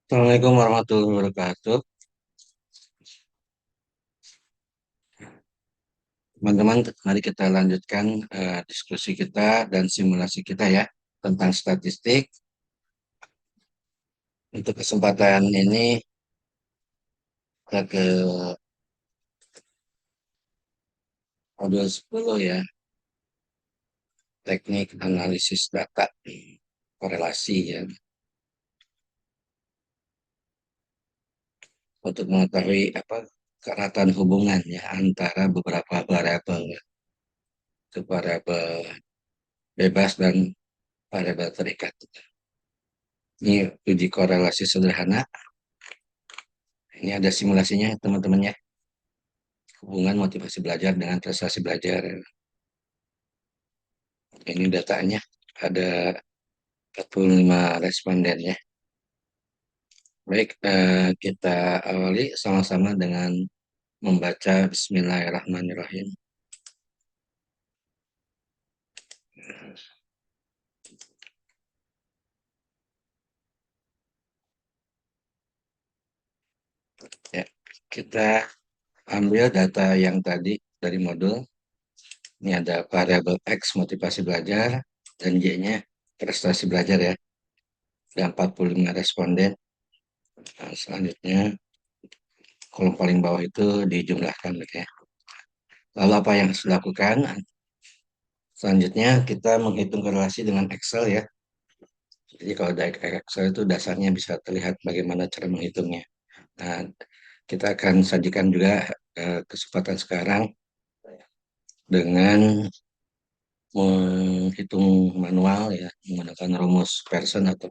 Assalamualaikum warahmatullahi wabarakatuh. Teman-teman, mari kita lanjutkan diskusi kita dan simulasi kita ya tentang statistik. Untuk kesempatan ini kita ke modul 10 ya, teknik analisis data, korelasi ya, untuk mengetahui apa keratan hubungan ya antara beberapa variabel, itu variabel bebas dan variabel terikat. Ini uji korelasi sederhana. Ini ada simulasinya teman-teman ya. Hubungan motivasi belajar dengan prestasi belajar. Ini datanya ada 45 responden ya. Baik, kita awali sama-sama dengan membaca Bismillahirrahmanirrahim. Ya, kita ambil data yang tadi dari modul. Ini ada variabel X motivasi belajar dan Y-nya prestasi belajar ya. Ada 45 responden. Nah, selanjutnya kolom paling bawah itu dijumlahkan ya. Lalu apa yang harus dilakukan? Selanjutnya kita menghitung korelasi dengan Excel ya. Jadi kalau dari Excel itu dasarnya bisa terlihat bagaimana cara menghitungnya. Nah, kita akan sajikan juga kesempatan sekarang dengan menghitung manual ya, menggunakan rumus Pearson atau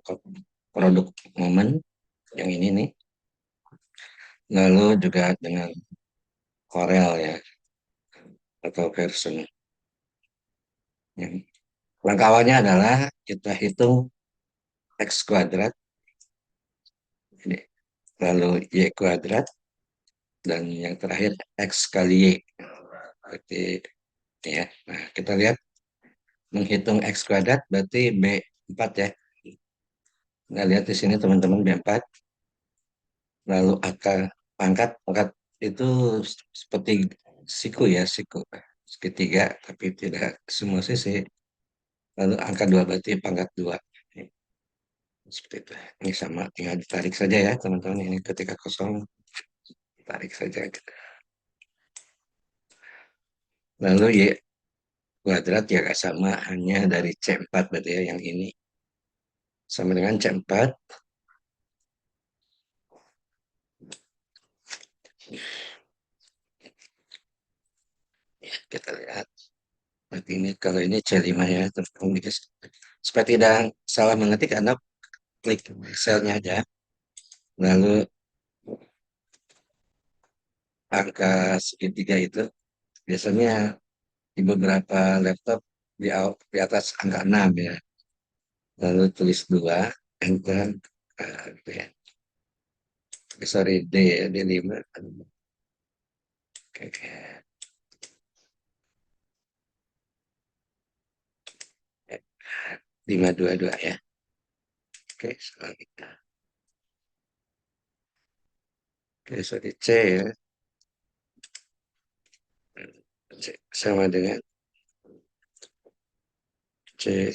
produk momen yang ini nih. Lalu juga dengan Corel ya, atau Pearson. Ya. Langkah awalnya adalah kita hitung X kuadrat, ini, lalu Y kuadrat, dan yang terakhir X kali Y. Berarti ya, nah kita lihat menghitung X kuadrat berarti B4 ya. Nah, lihat di sini teman-teman B4, lalu angka pangkat itu seperti siku ya, siku segitiga, tapi tidak semua sisi. Lalu angka 2 berarti pangkat 2. Seperti itu. Ini sama, tinggal ditarik saja ya teman-teman. Ini ketika kosong, tarik saja. Lalu Y kuadrat ya nggak sama, hanya dari C4 berarti ya yang ini. Sama dengan C4. Ya, kita lihat. Berarti ini kalau ini C5 ya, teman-teman. Supaya tidak salah mengetik, Anda klik selnya aja. Lalu angka segitiga itu biasanya di beberapa laptop di atas angka 6 ya. Lalu tulis 2, enter, gitu ya. Sorry, D ya, D5. Oke, 522 ya. Oke, selanjutnya. Oke, sorry, C ya. Sama dengan C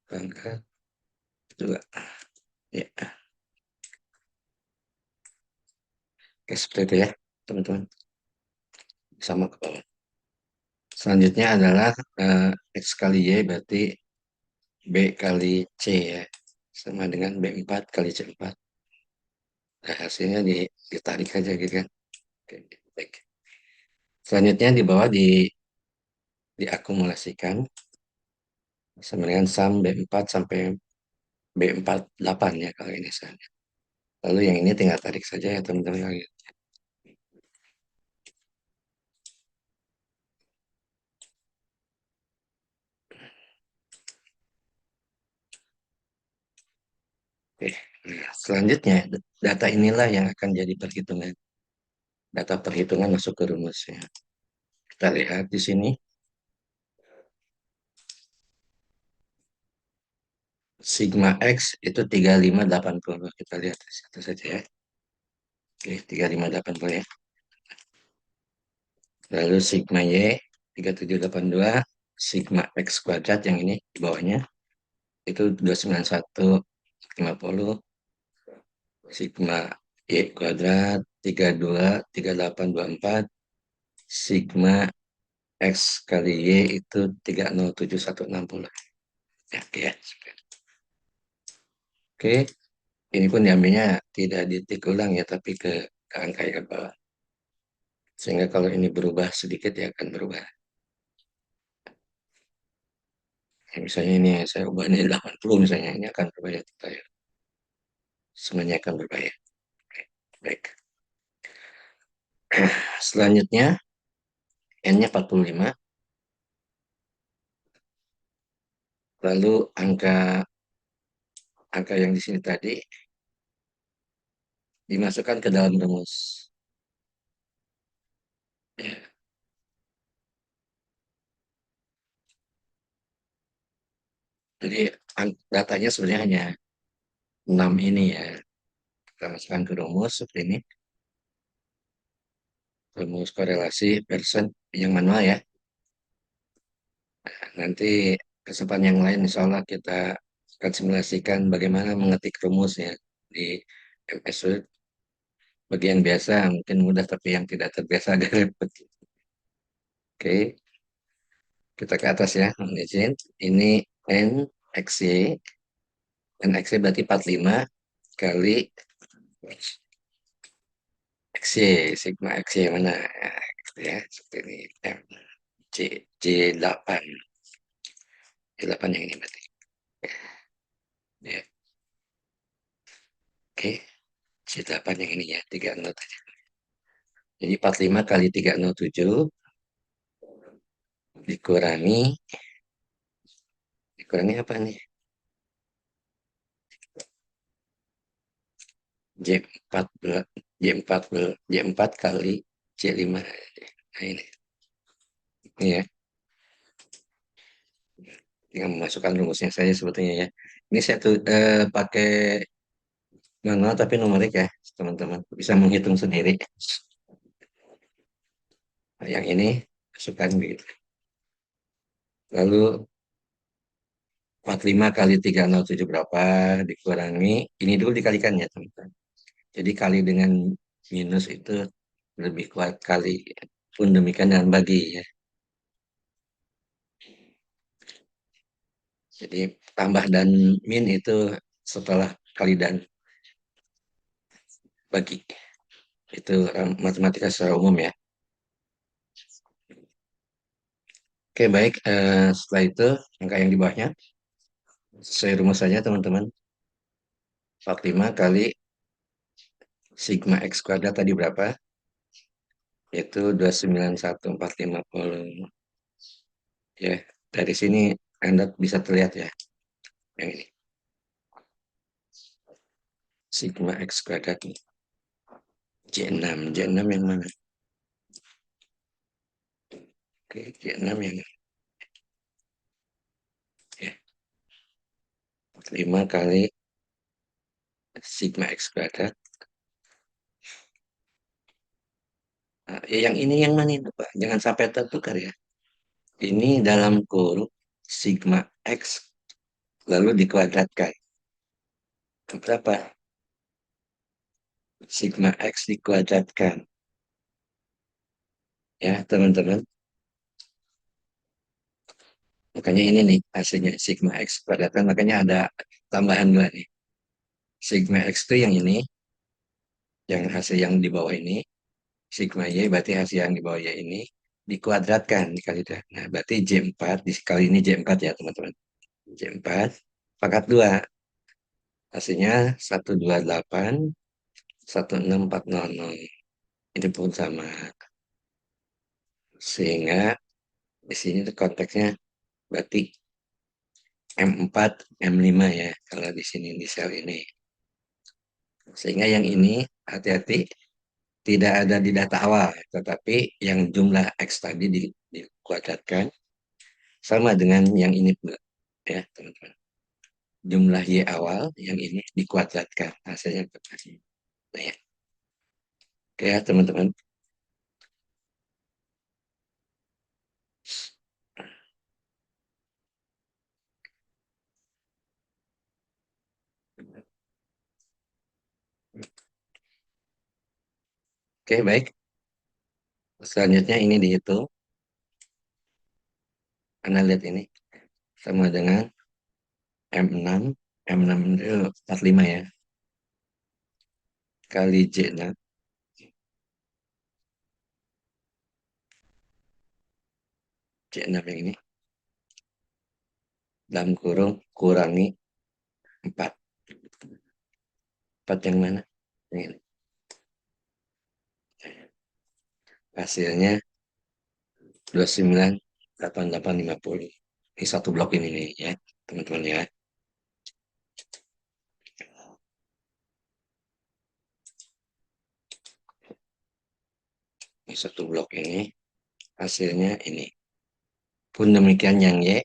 pangkat 2. Ya, oke, seperti itu ya, teman-teman. Sama ke bawah. Selanjutnya adalah X kali Y berarti B kali C ya. Sama dengan B4 kali C4. Nah, hasilnya ditarik aja gitu kan. Oke, baik. Selanjutnya di bawah diakumulasikan sama dengan sum B4 sampai B48 ya kalau ini misalnya. Lalu yang ini tinggal tarik saja ya teman-teman. Oke. Nah, selanjutnya data inilah yang akan jadi perhitungan. Data perhitungan masuk ke rumusnya. Kita lihat di sini. Sigma X itu 3580. Kita lihat satu saja ya. Oke, 3580 ya. Lalu sigma Y 3782, sigma X kuadrat yang ini di bawahnya itu 29150, sigma Y kuadrat 323824, sigma X kali Y itu 307160. Ya, oke ya. Oke, ini pun diambilnya tidak ditik ulang ya, tapi ke angka yang ke bawah. Sehingga kalau ini berubah sedikit ya akan berubah. Ya, misalnya ini saya ubah ini 80 misalnya, ini akan berubah ya. Semuanya akan berubah ya. Oke, baik. Selanjutnya, N-nya 45, lalu angka angka yang di sini tadi dimasukkan ke dalam rumus. Ya, jadi datanya sebenarnya hanya 6 ini ya. Kita masukkan ke rumus seperti ini. Rumus korelasi persen yang manual ya. Nanti kesempatan yang lain insya Allah kita akan simulasikan bagaimana mengetik rumusnya di MS Word. Bagian biasa mungkin mudah, tapi yang tidak terbiasa agak repot. Oke, kita ke atas ya. Mohon izin. Ini N X Y. N X Y berarti 45 kali X Y. Sigma X Y mana? Ya, gitu ya. Seperti ini. M, J, J8. J8 yang ini berarti. Ya, oke. J8 yang ini ya. 30 aja. Jadi 45 kali 307 dikurangi. Dikurangi apa nih? J4 J4 J4 kali J5. Nah ini. Ini ya. Tinggal memasukkan rumusnya saya sebetulnya ya. Ini saya tuh pakai manual tapi numerik ya, teman-teman. Bisa menghitung sendiri. Nah, yang ini masukkan begitu. Lalu 45 kali 307 berapa dikurangi. Ini dulu dikalikan ya, teman-teman. Jadi kali dengan minus itu lebih kuat kali. Pun demikian dengan bagi ya. Jadi tambah dan min itu setelah kali dan bagi. Itu matematika secara umum ya. Oke, baik. Setelah itu, angka yang di bawahnya. Sesuai rumus saja, teman-teman. 45 kali sigma X kuadrat tadi berapa? Yaitu 291.450. Ya, dari sini Anda bisa terlihat ya. Yang ini. Sigma X kuadrat. J6. J6 yang mana? Oke, J6 yang ini. Ya, 45 kali sigma X kuadrat. Nah, ya yang ini yang mana itu, Pak? Jangan sampai tertukar ya. Ini dalam kurung sigma X lalu dikuadratkan. Berapa? Sigma X dikuadratkan. Ya, teman-teman. Makanya ini nih hasilnya sigma X kuadratkan. Makanya ada tambahan dua nih. Sigma X itu yang ini. Yang hasil yang di bawah ini. Sigma Y berarti hasil yang di bawah Y ini. Dikuadratkan dikali dua. Nah, berarti J4. Kali ini J4 ya, teman-teman. J4. Pangkat 2. Hasilnya 128. 16400. Ini pun sama. Sehingga di sini tuh konteksnya berarti M4, M5 ya, kalau di sini di sel ini. Sehingga yang ini hati-hati tidak ada di data awal, tetapi yang jumlah X tadi dikuadratkan sama dengan yang ini pula, ya teman-teman. jumlah Y awal yang ini dikuadratkan. Hasilnya berapa? Nah, ya. Oke ya teman-teman. Oke baik. Selanjutnya ini dihitung. Anda lihat ini. Sama dengan M6. M6 itu 45 ya. Kali J6. J6 yang ini. Dalam kurung kurangi 4. 4 yang mana? Yang ini. Hasilnya 298850. Ini satu blok ini nih ya, teman-teman ya. Ini satu blok ini hasilnya ini. Pun demikian yang Y,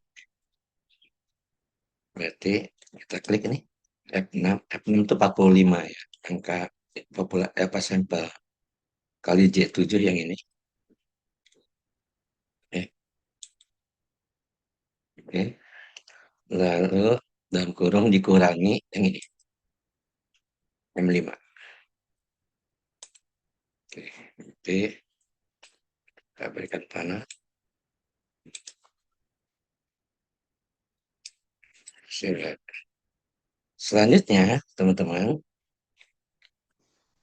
berarti kita klik ini. F6, F6 itu 45 ya. Angka apa sampel kali J7 yang ini. Eh, Oke. Lalu dalam kurung dikurangi yang ini. M5. Oke. Oke. Kita berikan panah. Sudah. Selanjutnya, teman-teman,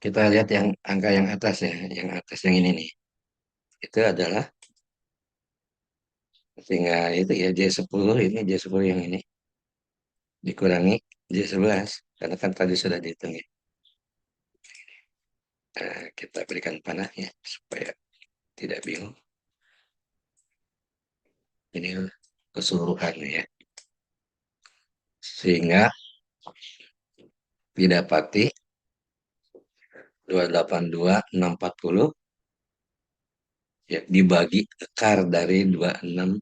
kita lihat yang angka yang atas ya. Yang atas yang ini nih. Itu adalah tinggal itu ya J10 ini J10 yang ini dikurangi J11 karena kan tadi sudah dihitung ya. Nah, kita berikan panahnya supaya tidak bingung. Ini keseluruhan ya. Sehingga didapati 282640 ya dibagi akar dari 2650.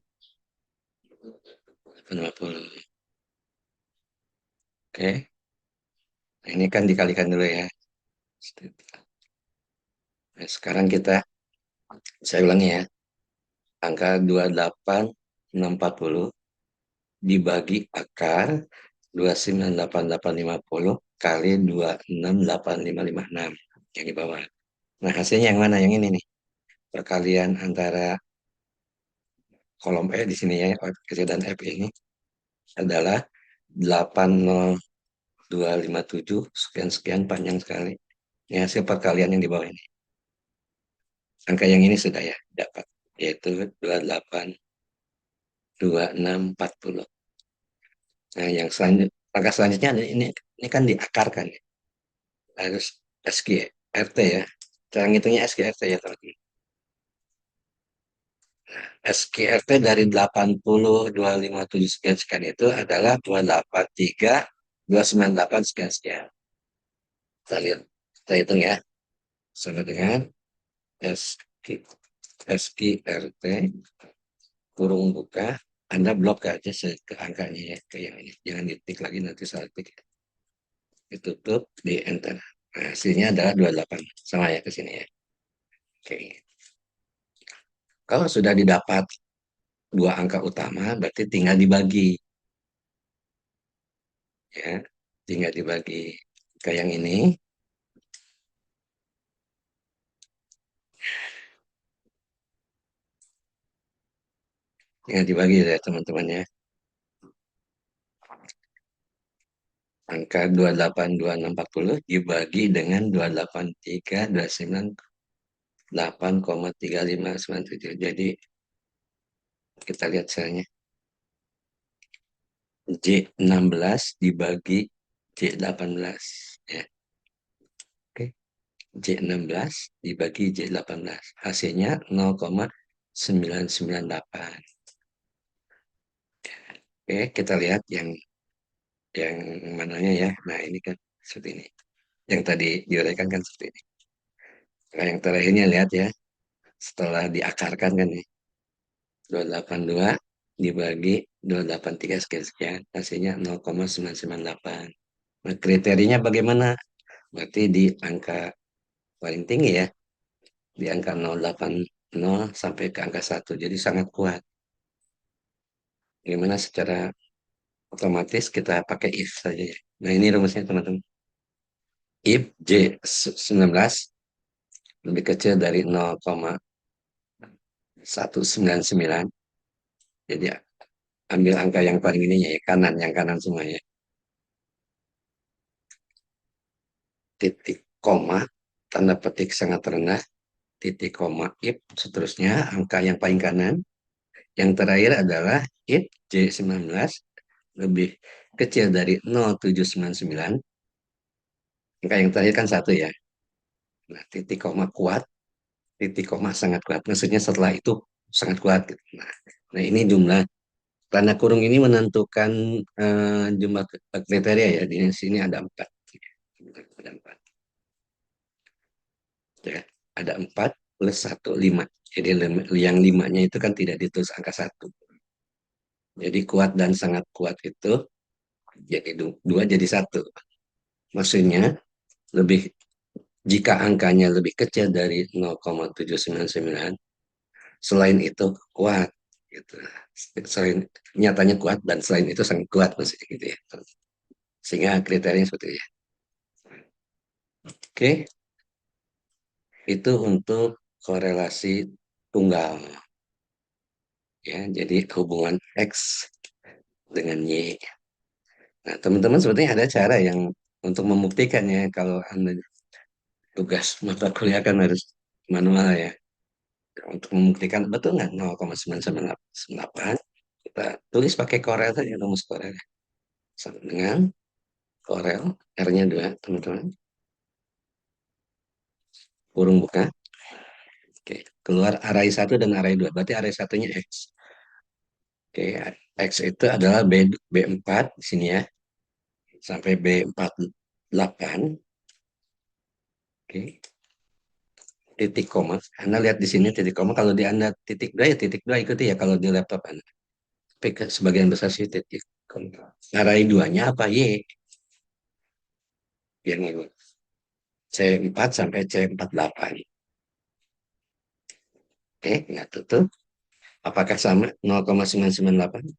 Oke. Nah, ini kan dikalikan dulu ya. Nah, sekarang saya ulangi ya. Angka 28640 dibagi akar 298850 kali 268556 yang di bawah. Nah, hasilnya yang mana? Yang ini nih. Perkalian antara kolom E di sini ya, kecil dan F ini adalah 80257 sekian-sekian panjang sekali. Ini hasil perkalian yang di bawah ini. Angka yang ini sudah ya dapat, yaitu 282640. Nah, yang selanjutnya, langkah selanjutnya ini kan diakarkan ya. Harus SQRT ya. Cara ngitungnya SQRT ya teman-teman. SQRT dari 80257 sekian sekian itu adalah 283 298 sekian sekian. Kita lihat, kita hitung ya. Sama dengan SQ, SQRT kurung buka. Anda blok aja ke angkanya ya, ke yang ini. Jangan ditik lagi nanti salah tik. Ditutup di enter. Nah, hasilnya adalah 28. Sama ya ke sini ya. Oke. Kalau sudah didapat dua angka utama, berarti tinggal dibagi. Ya, tinggal dibagi ke yang ini. Tinggal dibagi ya teman-teman ya. Angka 282640 dibagi dengan 283 298,3597. Jadi kita lihat caranya. J16 dibagi J18. Ya. Oke. J16 dibagi J18. Hasilnya 0,998. Oke, kita lihat yang mananya ya. Nah, ini kan seperti ini. Yang tadi diuraikan kan seperti ini. Nah, yang terakhirnya lihat ya. Setelah diakarkan kan nih. 282. dibagi 283 sekian-sekian, hasilnya 0,998. Nah, kriterianya bagaimana? Berarti di angka paling tinggi ya, di angka 080 sampai ke angka 1. Jadi sangat kuat. Gimana secara otomatis kita pakai if saja ya. Nah, ini rumusnya teman-teman. If J19 lebih kecil dari 0,199, jadi ambil angka yang paling ininya ya, kanan, yang kanan semuanya. Titik koma, tanda petik sangat rendah, titik koma, if, seterusnya angka yang paling kanan. Yang terakhir adalah if J19 lebih kecil dari 0,799. Angka yang terakhir kan satu ya. Nah, titik koma kuat, titik koma sangat kuat. Maksudnya setelah itu sangat kuat gitu. Nah, ini jumlah tanda kurung ini menentukan jumlah kriteria ya. Di sini ada empat. Ada empat. Ya, ada empat plus satu, lima. Jadi yang limanya itu kan tidak ditulis angka satu. Jadi kuat dan sangat kuat itu jadi dua jadi satu. Maksudnya lebih jika angkanya lebih kecil dari 0,799, selain itu kuat gitu. Selain nyatanya kuat dan selain itu sangat kuat maksudnya gitu ya. Sehingga kriterianya seperti itu ya. Oke, itu untuk korelasi tunggal ya. Jadi hubungan X dengan Y. Nah, teman-teman sebetulnya ada cara yang untuk membuktikannya kalau Anda tugas mata kuliah kan harus manual ya. Untuk membuktikan betul nggak 0,998, kita tulis pakai Corel saja, rumus Corel. Sama dengan Corel, R-nya 2, teman-teman. Kurung buka. Oke, keluar array 1 dan array 2. Berarti array satunya X. Oke, X itu adalah B4 di sini ya. Sampai B48. Oke, titik koma. Anda lihat di sini titik koma. Kalau di Anda titik 2 ya titik 2 ikuti ya kalau di laptop Anda. Tapi sebagian besar sih titik koma. Array 2-nya apa? Y. Biar ngikut. C4 sampai C48. Oke, nggak tutup. Apakah sama 0,998?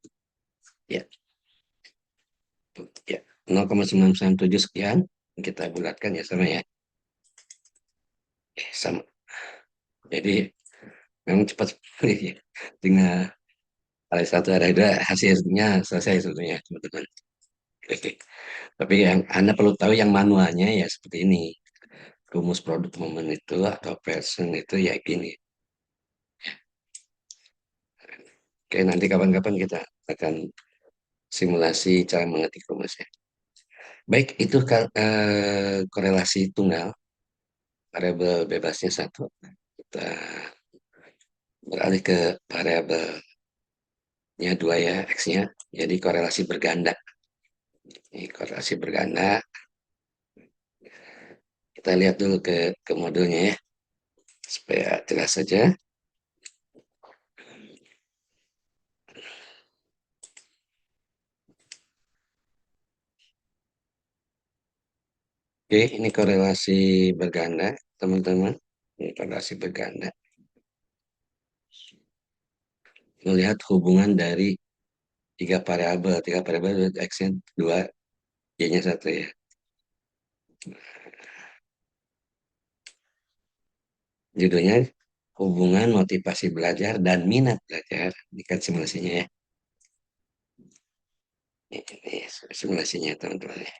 Ya, ya. 0,997 sekian. Kita bulatkan ya sama ya. Sama. Jadi memang cepat sekali ya. Tinggal hari satu, hari dua, hasilnya selesai sebetulnya, teman-teman. Oke. Tapi yang Anda perlu tahu yang manualnya ya seperti ini. Rumus produk momen itu atau person itu ya gini. Oke, nanti kapan-kapan kita akan simulasi cara mengetik rumusnya. Baik, itu korelasi tunggal, variabel bebasnya satu. Kita beralih ke variabelnya dua ya, X-nya. Jadi korelasi berganda. Ini korelasi berganda. Kita lihat dulu ke modulnya ya, supaya jelas saja. Oke, ini korelasi berganda, teman-teman. Ini korelasi berganda. Melihat hubungan dari tiga variabel X-nya dua, Y-nya satu ya. Judulnya hubungan motivasi belajar dan minat belajar. Ini kan simulasinya ya. Ini simulasinya teman-teman ya.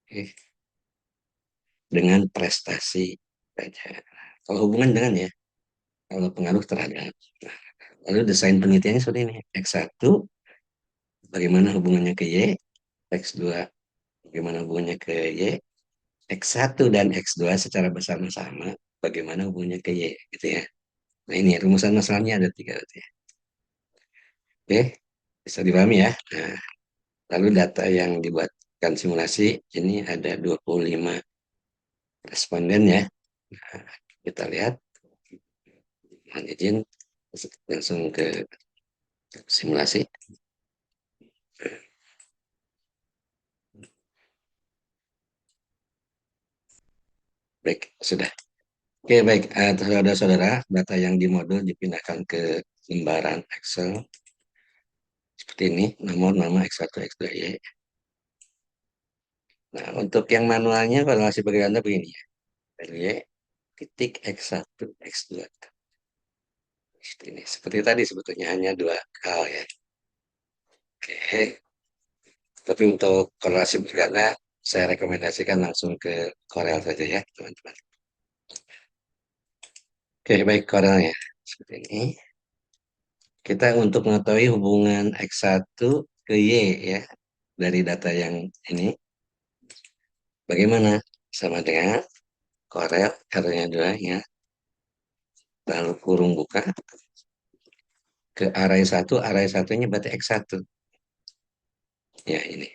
Oke. Dengan prestasi belajar. Kalau hubungan dengan ya, kalau pengaruh terhadap. Nah, lalu desain penelitiannya seperti ini. X1, bagaimana hubungannya ke Y. X2, bagaimana hubungannya ke Y. X1 dan X2 secara bersama-sama, bagaimana hubungannya ke Y. Gitu ya. Nah ini rumusan masalahnya ada tiga. Gitu ya. Oke, bisa dipahami ya. Nah, lalu data yang dibuatkan simulasi, ini ada 25 responden ya. Nah, kita lihat, mohon izin langsung ke Simulasi. Baik, sudah. Oke, baik. Saudara-saudara, data yang di modul dipindahkan ke lembaran Excel seperti ini, nomor, nama, X1, X2, Y. Nah, untuk yang manualnya korelasi berganda begini ya. Y, titik X1, X2. Seperti ini. Seperti tadi sebetulnya hanya dua hal ya. Oke. Tapi untuk korelasi berganda, saya rekomendasikan langsung ke Corel saja ya, teman-teman. Oke, baik Corelnya. Seperti ini. Kita untuk mengetahui hubungan X1 ke Y ya, dari data yang ini, bagaimana? Sama dengan Corel, R-nya 2 ya, lalu kurung buka, ke array 1-nya berarti X1. Ya, ini.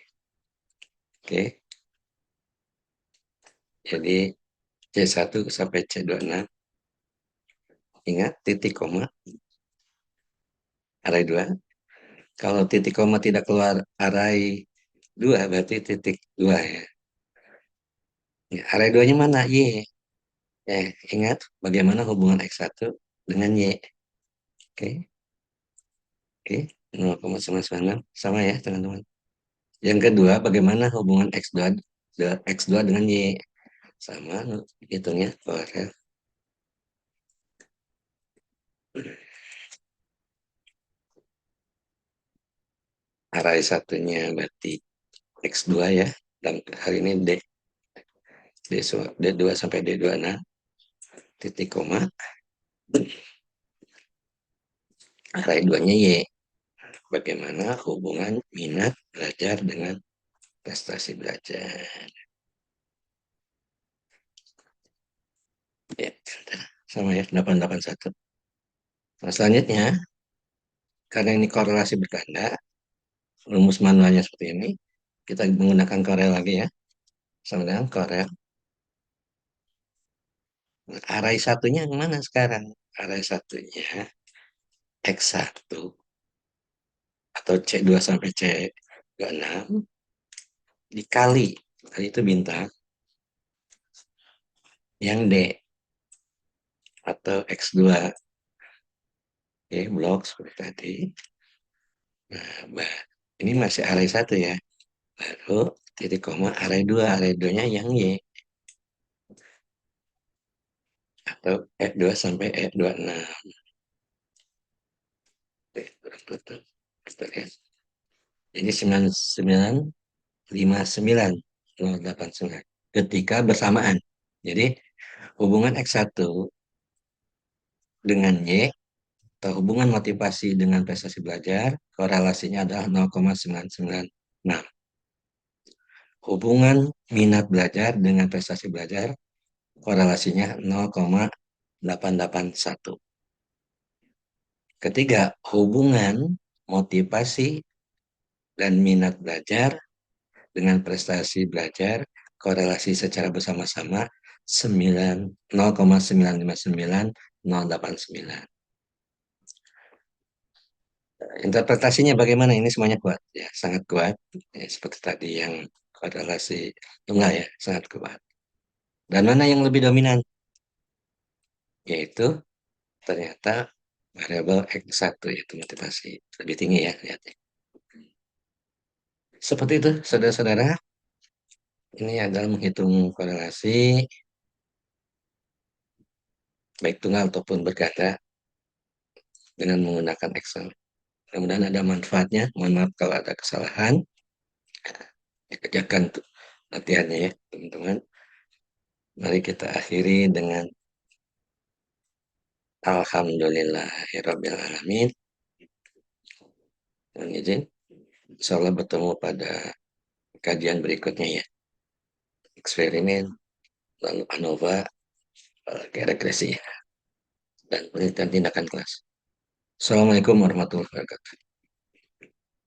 Oke, jadi C1 sampai C26. Ingat, titik koma, array 2. Kalau titik koma tidak keluar array 2 berarti titik 2 ya. Ya, array 2-nya mana? Y. Ingat bagaimana hubungan X1 dengan Y. Oke, oke. 0,996 sama ya teman-teman. Yang kedua, bagaimana hubungan X2 dengan Y. Sama, hitungnya Corel. Array satunya berarti X2 ya. Dan hari ini D2 sampai D26. Titik koma. Array 2-nya Y. Bagaimana hubungan minat belajar dengan prestasi belajar. Ya, sama ya, 881. Nah, selanjutnya, karena ini korelasi berganda, rumus manualnya seperti ini, kita menggunakan Corel lagi ya, sama dengan Corel. Nah, array satunya yang mana sekarang? Array satunya X1 atau C2 sampai C26 dikali, kali itu bintang, yang D atau X2, oke, blok seperti tadi. Nah, ini masih array satu ya. Lalu titik koma array 2 nya yang Y atau E2 sampai E26. Kita lihat. Ini 9959 ketika bersamaan. Jadi hubungan X1 dengan Y atau hubungan motivasi dengan prestasi belajar korelasinya adalah 0,996. Hubungan minat belajar dengan prestasi belajar korelasinya 0,881. Ketiga, hubungan motivasi dan minat belajar dengan prestasi belajar korelasi secara bersama-sama 0,959089. Interpretasinya bagaimana? Ini semuanya kuat ya, sangat kuat. Ya, seperti tadi yang korelasi tunggal ya, sangat kuat. Dan mana yang lebih dominan? Yaitu ternyata variabel X1 yaitu motivasi lebih tinggi ya, lihat ya. Seperti itu, saudara-saudara. Ini adalah menghitung korelasi baik tunggal ataupun berganda dengan menggunakan Excel. Mudah-mudahan ada manfaatnya. Mohon maaf kalau ada kesalahan. Dikerjakan tuh latihannya ya, teman-teman. Mari kita akhiri dengan Alhamdulillahirabbil alamin. Dan izin, insya Allah bertemu pada kajian berikutnya ya. Eksperimen, lalu ANOVA, regresi ya, dan penelitian tindakan kelas. Assalamualaikum warahmatullahi wabarakatuh.